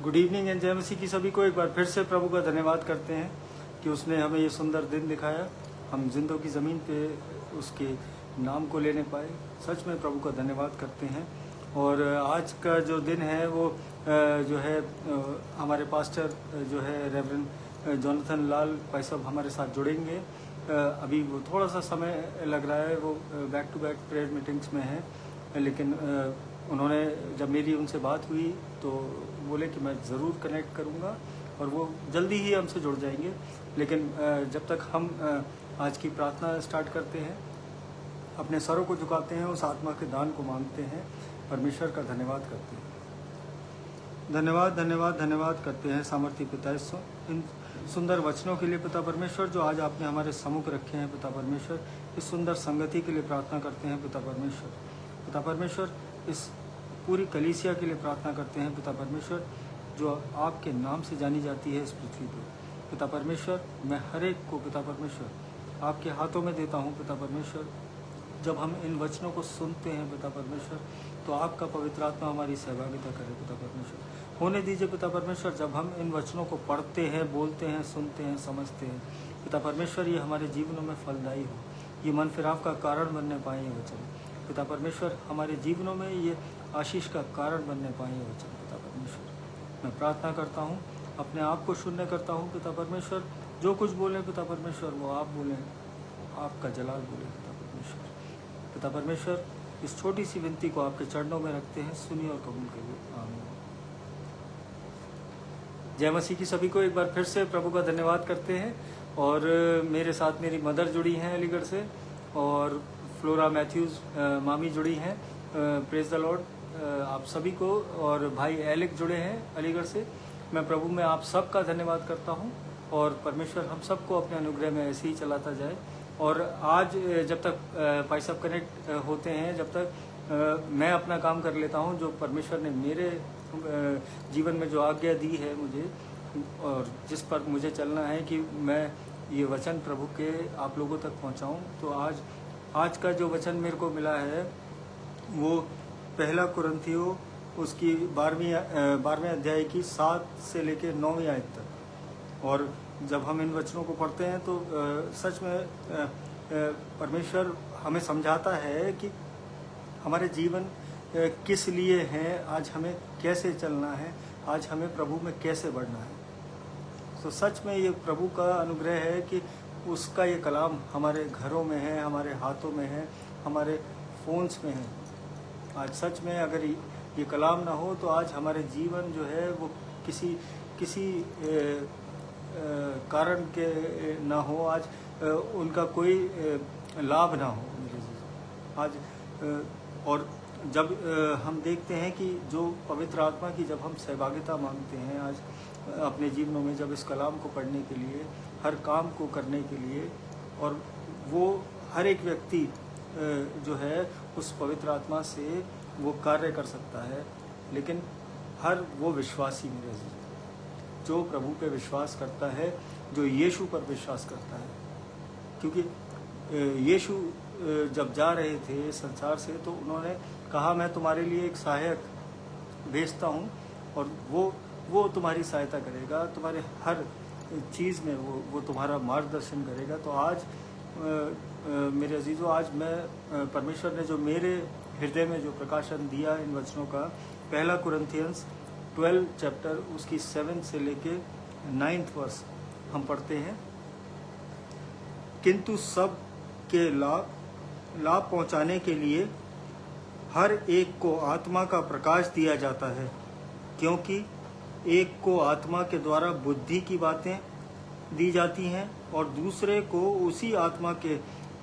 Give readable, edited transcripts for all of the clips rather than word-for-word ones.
Good evening and जय मसीह की सभी को एक बार फिर से प्रभु का धन्यवाद करते हैं कि उसने हमें ये सुंदर दिन दिखाया। हम जिंदों की ज़मीन पे उसके नाम को लेने पाए। सच में प्रभु का धन्यवाद करते हैं। और आज का जो दिन है वो जो है हमारे पास्टर जो है रेवरेंड जोनाथन लाल भाई साहब हमारे साथ जुड़ेंगे। अभी वो थोड़ा सा समय लग रहा है, वो back to back prayer meetings में है, लेकिन उन्होंने जब मेरी उनसे बात हुई तो बोले कि मैं ज़रूर कनेक्ट करूँगा और वो जल्दी ही हमसे जुड़ जाएंगे। लेकिन जब तक हम आज की प्रार्थना स्टार्ट करते हैं, अपने सरों को झुकाते हैं, उस आत्मा के दान को मांगते हैं, परमेश्वर का धन्यवाद करते हैं। धन्यवाद धन्यवाद धन्यवाद करते हैं सामर्थी पिता इन सुंदर वचनों के लिए पिता परमेश्वर जो आज आपने हमारे सम्मुख रखे हैं। पिता परमेश्वर इस सुंदर संगति के लिए प्रार्थना करते हैं। पिता परमेश्वर इस पूरी कलीसिया के लिए प्रार्थना करते हैं। पिता परमेश्वर जो आपके नाम से जानी जाती है इस पृथ्वी पर। पिता परमेश्वर मैं हर एक को पिता परमेश्वर आपके हाथों में देता हूँ। पिता परमेश्वर जब हम इन वचनों को सुनते हैं पिता परमेश्वर तो आपका पवित्र आत्मा हमारी सहभागिता करे। पिता परमेश्वर होने दीजिए पिता परमेश्वर जब हम इन वचनों को पढ़ते हैं, बोलते हैं, सुनते हैं, समझते हैं, पिता परमेश्वर ये हमारे जीवनों में फलदायी हो, ये मन फिराव का कारण बनने पाए ये वचन। पिता परमेश्वर हमारे जीवनों में ये आशीष का कारण बनने पाए ये वचन। पिता परमेश्वर मैं प्रार्थना करता हूँ, अपने आप को शून्य करता हूँ। पिता परमेश्वर जो कुछ बोलें पिता परमेश्वर वो आप बोलें, आपका जलाल बोले। पिता परमेश्वर इस छोटी सी विनती को आपके चरणों में रखते हैं, सुनिए और कबूल करिए। आमीन। जय मसीह की सभी को एक बार फिर से प्रभु का धन्यवाद करते हैं। और मेरे साथ मेरी मदर जुड़ी हैं अलीगढ़ से, और फ्लोरा मैथ्यूज़ मामी जुड़ी हैं। प्रेज द लॉर्ड आप सभी को। और भाई एलिक जुड़े हैं अलीगढ़ से। मैं प्रभु में आप सब का धन्यवाद करता हूँ और परमेश्वर हम सबको अपने अनुग्रह में ऐसे ही चलाता जाए। और आज जब तक भाई साहब कनेक्ट होते हैं, जब तक मैं अपना काम कर लेता हूं जो परमेश्वर ने मेरे जीवन में जो आज्ञा दी है मुझे, और जिस पर मुझे चलना है कि मैं ये वचन प्रभु के आप लोगों तक पहुंचाऊं। तो आज का जो वचन मेरे को मिला है वो पहला कुरिन्थियों उसकी 12वें अध्याय की 7 से लेकर 9वीं आयत तक। और जब हम इन वचनों को पढ़ते हैं तो सच में परमेश्वर हमें समझाता है कि हमारे जीवन किस लिए हैं, आज हमें कैसे चलना है, आज हमें प्रभु में कैसे बढ़ना है। तो सच में ये प्रभु का अनुग्रह है कि उसका ये कलाम हमारे घरों में है, हमारे हाथों में है, हमारे फ़ोन्स में है। आज सच में अगर ये कलाम ना हो तो आज हमारे जीवन जो है वो किसी कारण के ना हो, आज उनका कोई लाभ ना हो आज। और जब हम देखते हैं कि जो पवित्र आत्मा की जब हम सहभागिता मांगते हैं आज अपने जीवनों में, जब इस कलाम को पढ़ने के लिए, हर काम को करने के लिए, और वो हर एक व्यक्ति जो है उस पवित्र आत्मा से वो कार्य कर सकता है। लेकिन हर वो विश्वासी मेरे जो प्रभु पे विश्वास करता है, जो यीशु पर विश्वास करता है, क्योंकि यीशु जब जा रहे थे संसार से तो उन्होंने कहा मैं तुम्हारे लिए एक सहायक भेजता हूँ और वो तुम्हारी सहायता करेगा, तुम्हारे हर चीज़ में वो तुम्हारा मार्गदर्शन करेगा। तो आज मेरे अजीज़ों, आज मैं परमेश्वर ने जो मेरे हृदय में जो प्रकाशन दिया इन वचनों का, पहला कुरिन्थियंस 12 चैप्टर उसकी 7 से लेके 9th वर्स हम पढ़ते हैं। किंतु सब के लाभ पहुंचाने के लिए हर एक को आत्मा का प्रकाश दिया जाता है, क्योंकि एक को आत्मा के द्वारा बुद्धि की बातें दी जाती हैं और दूसरे को उसी आत्मा के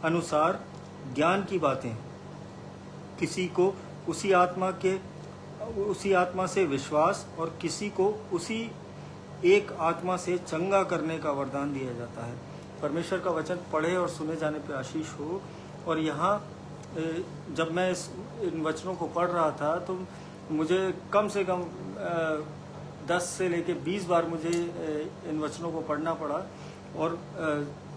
अनुसार ज्ञान की बातें। किसी को उसी आत्मा से विश्वास और किसी को उसी एक आत्मा से चंगा करने का वरदान दिया जाता है। परमेश्वर का वचन पढ़े और सुने जाने पे आशीष हो। और यहाँ जब मैं इन वचनों को पढ़ रहा था तो मुझे कम से कम 10 से लेके 20 बार मुझे इन वचनों को पढ़ना पड़ा। और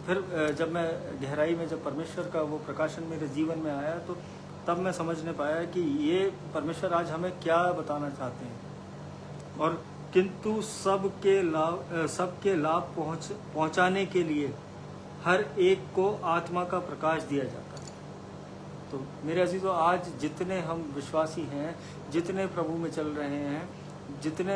फिर जब मैं गहराई में जब परमेश्वर का वो प्रकाशन मेरे जीवन में आया तो तब मैं समझने पाया कि ये परमेश्वर आज हमें क्या बताना चाहते हैं। और किंतु सबके लाभ पहुंचाने के लिए हर एक को आत्मा का प्रकाश दिया जाता है। तो मेरे अजीजों, आज जितने हम विश्वासी हैं, जितने प्रभु में चल रहे हैं, जितने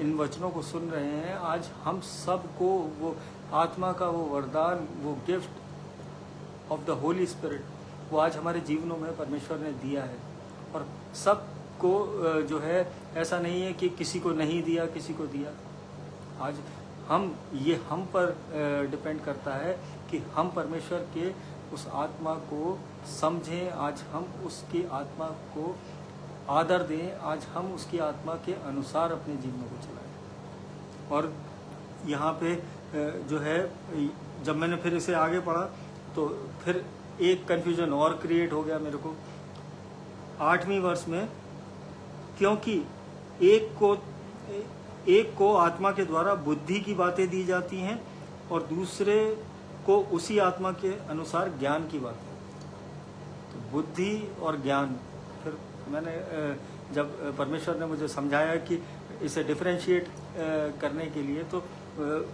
इन वचनों को सुन रहे हैं, आज हम सबको वो आत्मा का वो वरदान, वो gift of the Holi spirit, वो आज हमारे जीवनों में परमेश्वर ने दिया है। और सबको जो है, ऐसा नहीं है कि किसी को नहीं दिया, किसी को दिया। आज हम पर डिपेंड करता है कि हम परमेश्वर के उस आत्मा को समझें, आज हम उसकी आत्मा को आदर दें, आज हम उसकी आत्मा के अनुसार अपने जीवन को चलाएं। और यहाँ पे जो है, जब मैंने फिर इसे आगे पढ़ा तो फिर एक कन्फ्यूजन और क्रिएट हो गया मेरे को 8वीं वर्ष में, क्योंकि एक को आत्मा के द्वारा बुद्धि की बातें दी जाती हैं और दूसरे को उसी आत्मा के अनुसार ज्ञान की बातें। तो बुद्धि और ज्ञान, फिर मैंने जब परमेश्वर ने मुझे समझाया कि इसे डिफरेंशिएट करने के लिए, तो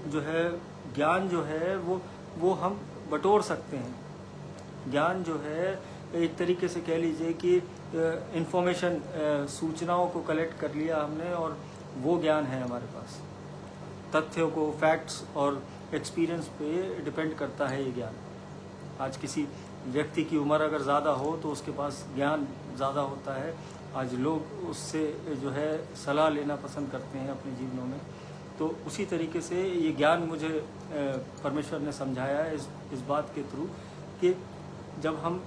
जो है ज्ञान जो है वो हम बटोर सकते हैं। ज्ञान जो है एक तरीके से कह लीजिए कि इंफॉर्मेशन, सूचनाओं को कलेक्ट कर लिया हमने और वो ज्ञान है हमारे पास। तथ्यों को, फैक्ट्स और एक्सपीरियंस पे डिपेंड करता है ये ज्ञान। आज किसी व्यक्ति की उम्र अगर ज़्यादा हो तो उसके पास ज्ञान ज़्यादा होता है। आज लोग उससे जो है सलाह लेना पसंद करते हैं अपने जीवनों में। तो उसी तरीके से ये ज्ञान मुझे परमेश्वर ने समझाया है इस बात के थ्रू कि जब हम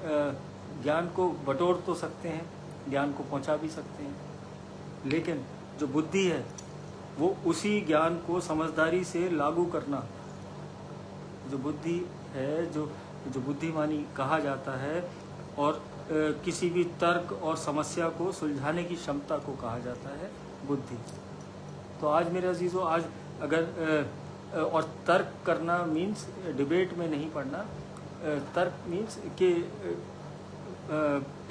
ज्ञान को बटोर तो सकते हैं, ज्ञान को पहुंचा भी सकते हैं, लेकिन जो बुद्धि है वो उसी ज्ञान को समझदारी से लागू करना, जो बुद्धि है, जो बुद्धिमानी कहा जाता है, और किसी भी तर्क और समस्या को सुलझाने की क्षमता को कहा जाता है बुद्धि। तो आज मेरे अजीजों, आज अगर और तर्क करना मीन्स डिबेट में नहीं पढ़ना, तर्क मीन्स कि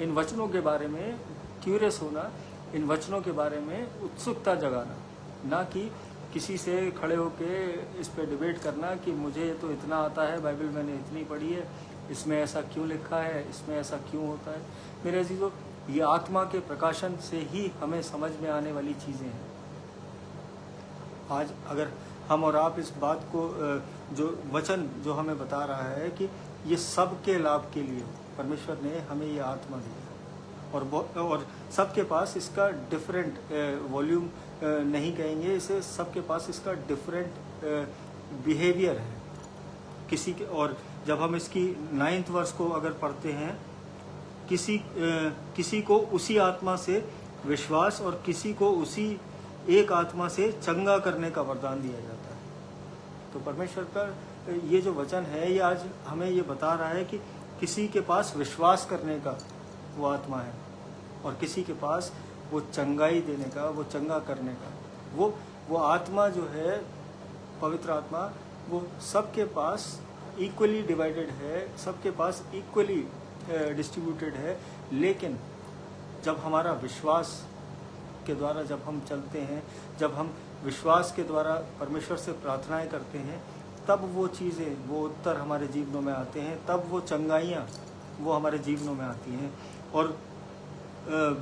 इन वचनों के बारे में क्यूरियस होना, इन वचनों के बारे में उत्सुकता जगाना, ना कि किसी से खड़े होके इस पे डिबेट करना कि मुझे तो इतना आता है, बाइबल मैंने इतनी पढ़ी है, इसमें ऐसा क्यों लिखा है, इसमें ऐसा क्यों होता है। मेरे अजीजों, ये आत्मा के प्रकाशन से ही हमें समझ में आने वाली चीज़ें हैं। आज अगर हम और आप इस बात को, जो वचन जो हमें बता रहा है कि ये सबके लाभ के लिए परमेश्वर ने हमें ये आत्मा दी है, और सबके पास इसका डिफरेंट वॉल्यूम नहीं कहेंगे इसे, सबके पास इसका डिफरेंट बिहेवियर है किसी के। और जब हम इसकी 9th वर्ष को अगर पढ़ते हैं, किसी को उसी आत्मा से विश्वास और किसी को उसी एक आत्मा से चंगा करने का वरदान दिया जाता है। तो परमेश्वर का ये जो वचन है, ये आज हमें ये बता रहा है कि किसी के पास विश्वास करने का वो आत्मा है और किसी के पास वो चंगाई देने का, वो चंगा करने का वो आत्मा जो है, पवित्र आत्मा, वो सबके पास इक्वली डिवाइडेड है, सबके पास इक्वली डिस्ट्रीब्यूटेड है। लेकिन जब हमारा विश्वास के द्वारा जब हम चलते हैं, जब हम विश्वास के द्वारा परमेश्वर से प्रार्थनाएं करते हैं, तब वो चीज़ें, वो उत्तर हमारे जीवनों में आते हैं, तब वो चंगाइयाँ वो हमारे जीवनों में आती हैं। और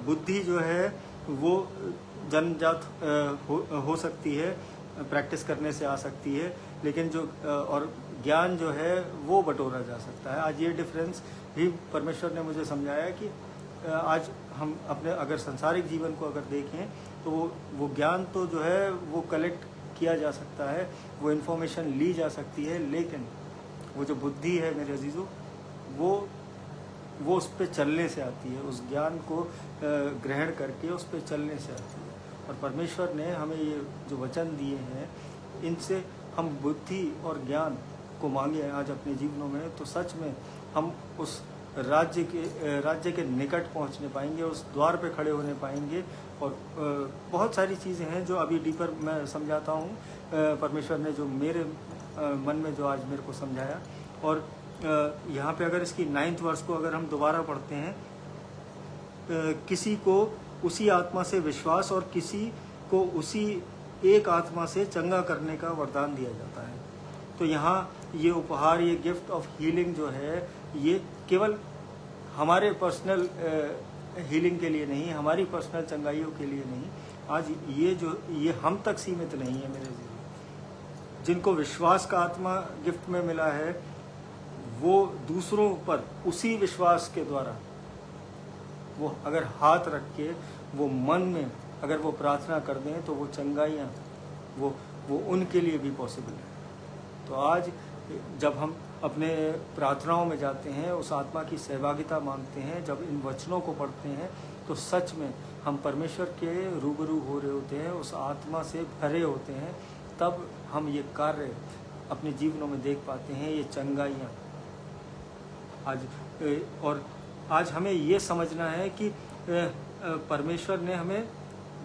बुद्धि जो है वो जन्मजात हो सकती है, प्रैक्टिस करने से आ सकती है, लेकिन जो और ज्ञान जो है वो बटोरा जा सकता है। आज ये डिफरेंस भी परमेश्वर ने मुझे समझाया कि आज हम अपने अगर सांसारिक जीवन को अगर देखें तो वो ज्ञान तो जो है वो कलेक्ट किया जा सकता है, वो इन्फॉर्मेशन ली जा सकती है, लेकिन वो जो बुद्धि है मेरे अजीजों, वो उस पर चलने से आती है, उस ज्ञान को ग्रहण करके उस पर चलने से आती है। और परमेश्वर ने हमें ये जो वचन दिए हैं, इनसे हम बुद्धि और ज्ञान को मांगे आज अपने जीवनों में, तो सच में हम उस राज्य के निकट पहुंचने पाएंगे, उस द्वार पे खड़े होने पाएंगे। और बहुत सारी चीज़ें हैं जो अभी डीपर मैं समझाता हूँ, परमेश्वर ने जो मेरे मन में जो आज मेरे को समझाया। और यहाँ पे अगर इसकी 9th वर्ष को अगर हम दोबारा पढ़ते हैं, किसी को उसी आत्मा से विश्वास और किसी को उसी एक आत्मा से चंगा करने का वरदान दिया जाता है। तो यहाँ ये उपहार, ये गिफ्ट ऑफ हीलिंग जो है, ये केवल हमारे पर्सनल हीलिंग के लिए नहीं, हमारी पर्सनल चंगाइयों के लिए नहीं, आज ये हम तक सीमित नहीं है मेरे जीवन। जिनको विश्वास का आत्मा गिफ्ट में मिला है, वो दूसरों पर उसी विश्वास के द्वारा वो अगर हाथ रख के वो मन में अगर वो प्रार्थना कर दें तो वो चंगाइयाँ वो उनके लिए भी पॉसिबल है। तो आज जब हम अपने प्रार्थनाओं में जाते हैं, उस आत्मा की सहभागिता मांगते हैं, जब इन वचनों को पढ़ते हैं, तो सच में हम परमेश्वर के रूबरू हो रहे होते हैं, उस आत्मा से भरे होते हैं। तब हम ये कार्य अपने जीवनों में देख पाते हैं, ये चंगाइयाँ। आज हमें ये समझना है कि परमेश्वर ने हमें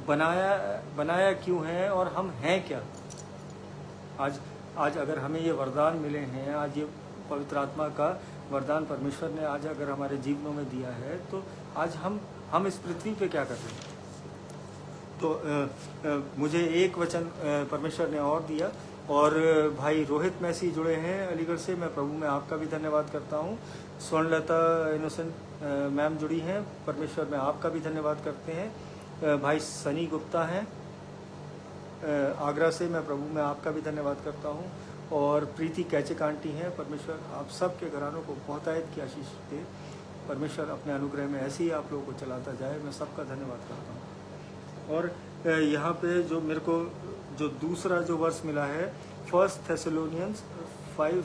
बनाया क्यों है और हम हैं क्या। आज अगर हमें ये वरदान मिले हैं, आज ये पवित्र आत्मा का वरदान परमेश्वर ने आज अगर हमारे जीवनों में दिया है, तो आज हम इस पृथ्वी पे क्या कर रहे हैं। तो मुझे एक वचन परमेश्वर ने और दिया, और भाई रोहित मैसी जुड़े हैं अलीगढ़ से, मैं प्रभु में आपका भी धन्यवाद करता हूँ। स्वर्णलता इनोसेंट मैम जुड़ी हैं, परमेश्वर में आपका भी धन्यवाद करते हैं। भाई सनी गुप्ता हैं आगरा से, मैं प्रभु में आपका भी धन्यवाद करता हूँ। और प्रीति कैचिक आंटी हैं, परमेश्वर आप सबके घरानों को बहुतायत की आशीष दे, परमेश्वर अपने अनुग्रह में ऐसे ही आप लोगों को चलाता जाए, मैं सबका धन्यवाद करता हूँ। और यहाँ पे जो मेरे को जो दूसरा जो वर्ष मिला है, 1 थेसलोनियंस 5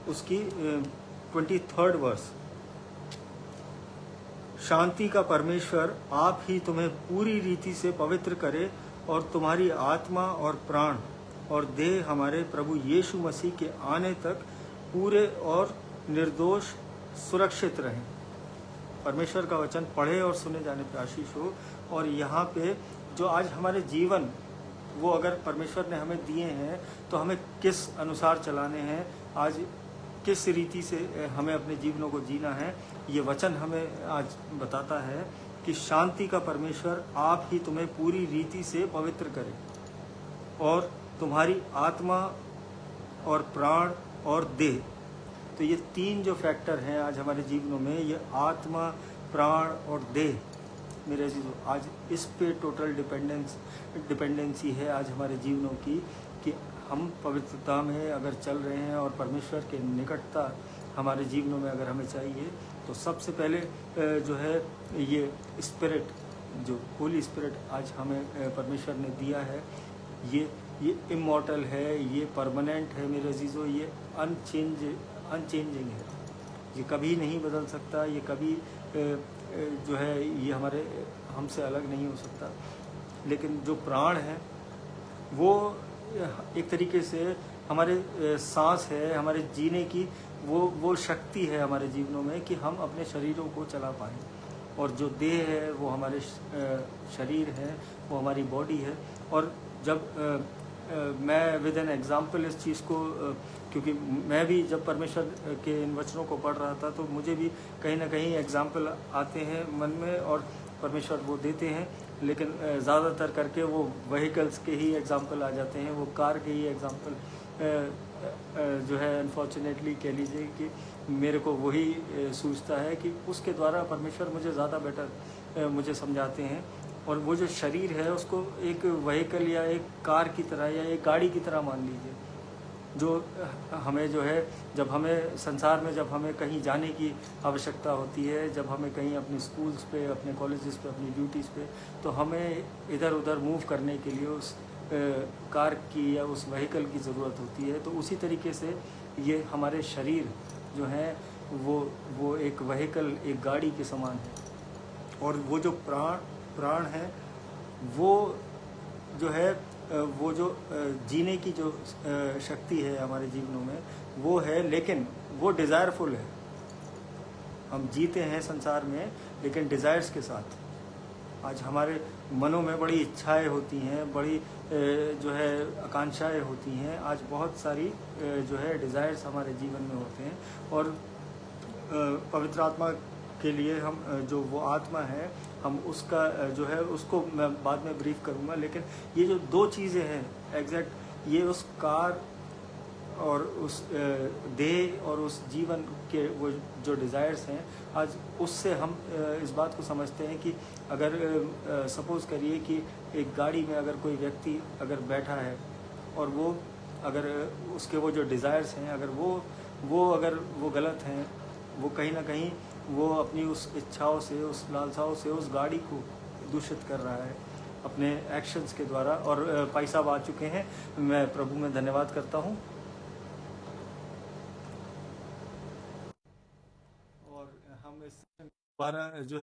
उसकी 23rd वर्ष, शांति का परमेश्वर आप ही तुम्हें पूरी रीति से पवित्र करे और तुम्हारी आत्मा और प्राण और देह हमारे प्रभु यीशु मसीह के आने तक पूरे और निर्दोष सुरक्षित रहें। परमेश्वर का वचन पढ़े और सुने जाने पर आशीष हो। और यहाँ पे जो आज हमारे जीवन वो अगर परमेश्वर ने हमें दिए हैं, तो हमें किस अनुसार चलाने हैं, आज किस रीति से हमें अपने जीवनों को जीना है, ये वचन हमें आज बताता है कि शांति का परमेश्वर आप ही तुम्हें पूरी रीति से पवित्र करे और तुम्हारी आत्मा और प्राण और देह। तो ये 3 जो फैक्टर हैं आज हमारे जीवनों में, ये आत्मा, प्राण और देह, मेरे अजीजों, आज इस पे टोटल डिपेंडेंसी है आज हमारे जीवनों की, कि हम पवित्रता में अगर चल रहे हैं और परमेश्वर के निकटता हमारे जीवनों में अगर हमें चाहिए, तो सबसे पहले जो है ये स्पिरिट, जो होली स्पिरिट आज हमें परमेश्वर ने दिया है, ये इमॉर्टल है, ये परमानेंट है मेरे अजीजों, ये अनचेंजिंग है, ये कभी नहीं बदल सकता, ये कभी जो है ये हमसे अलग नहीं हो सकता। लेकिन जो प्राण है वो एक तरीके से हमारे सांस है, हमारे जीने की वो शक्ति है हमारे जीवनों में कि हम अपने शरीरों को चला पाएँ। और जो देह है वो हमारे शरीर है, वो हमारी बॉडी है। और जब मैं विद एन एग्जाम्पल इस चीज़ को, क्योंकि मैं भी जब परमेश्वर के इन वचनों को पढ़ रहा था, तो मुझे भी कहीं ना कहीं एग्जाम्पल आते हैं मन में और परमेश्वर वो देते हैं, लेकिन ज़्यादातर करके वो व्हीकल्स के ही एग्जाम्पल आ जाते हैं, वो कार के ही एग्जाम्पल जो है अनफॉर्चुनेटली कह लीजिए कि मेरे को वही सूझता है कि उसके द्वारा परमेश्वर मुझे ज़्यादा बेटर मुझे समझाते हैं। और वो जो शरीर है उसको एक व्हीकल या एक कार की तरह या एक गाड़ी की तरह मान लीजिए, जो हमें जो है जब हमें संसार में जब हमें कहीं जाने की आवश्यकता होती है, जब हमें कहीं अपने स्कूल्स पे, अपने कॉलेजेस पे, अपनी ड्यूटीज़ पे, तो हमें इधर उधर मूव करने के लिए उस कार की या उस व्हीकल की ज़रूरत होती है। तो उसी तरीके से ये हमारे शरीर जो हैं वो एक व्हीकल, एक गाड़ी के समान है। और वो जो प्राण है वो जो है वो जो जीने की जो शक्ति है हमारे जीवनों में वो है, लेकिन वो डिज़ायरफुल है। हम जीते हैं संसार में लेकिन डिज़ायर्स के साथ। आज हमारे मनों में बड़ी इच्छाएं होती हैं, बड़ी जो है आकांक्षाएं होती हैं। आज बहुत सारी जो है डिज़ायर्स हमारे जीवन में होते हैं। और पवित्र आत्मा के लिए हम जो वो आत्मा है, हम उसका जो है उसको मैं बाद में ब्रीफ करूँगा, लेकिन ये जो दो चीज़ें हैं एग्जैक्ट, ये उस कार और उस देह और उस जीवन के वो जो डिज़ायर्स हैं, आज उससे हम इस बात को समझते हैं कि अगर सपोज़ करिए कि एक गाड़ी में अगर कोई व्यक्ति अगर बैठा है और वो अगर उसके वो जो डिज़ायर्स हैं अगर वो गलत हैं, वो कहीं ना कहीं वो अपनी उस इच्छाओं से, उस लालसाओं से उस गाड़ी को दूषित कर रहा है अपने एक्शंस के द्वारा। और भाई साहब आ चुके हैं, मैं प्रभु में धन्यवाद करता हूँ। और हम इस दोबारा जो